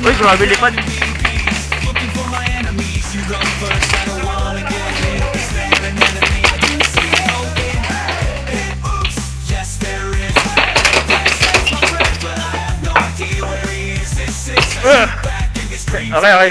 Uy, grabe lipad. Okay.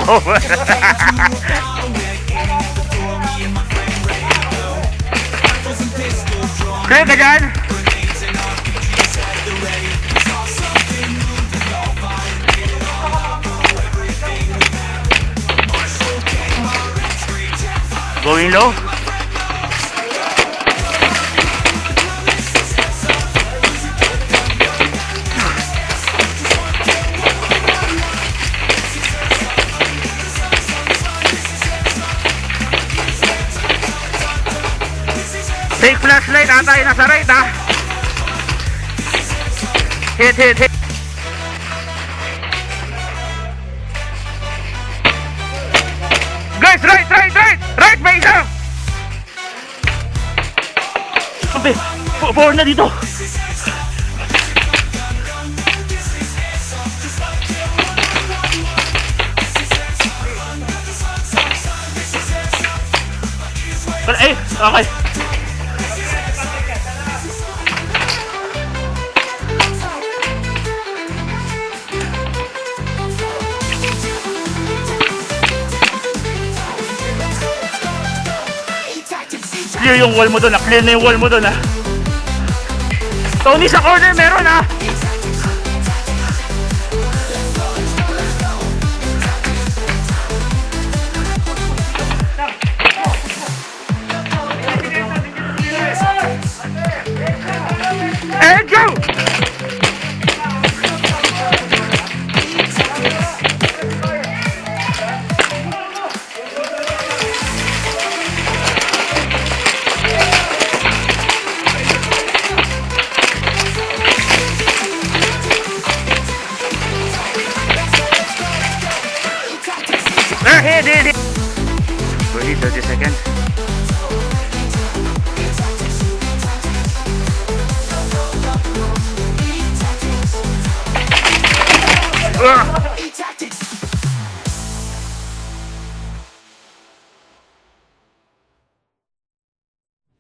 Oh, hit. Clear ka dyan? Going low. Take flashlight ata yung nasa right ha. Hit. Guys, right may isa. Sabi, forward na dito. Okay. Clear yung wall mo doon, clear na yung wall mo doon ha. Tony sa corner meron ha. And go! Hit. 30 seconds.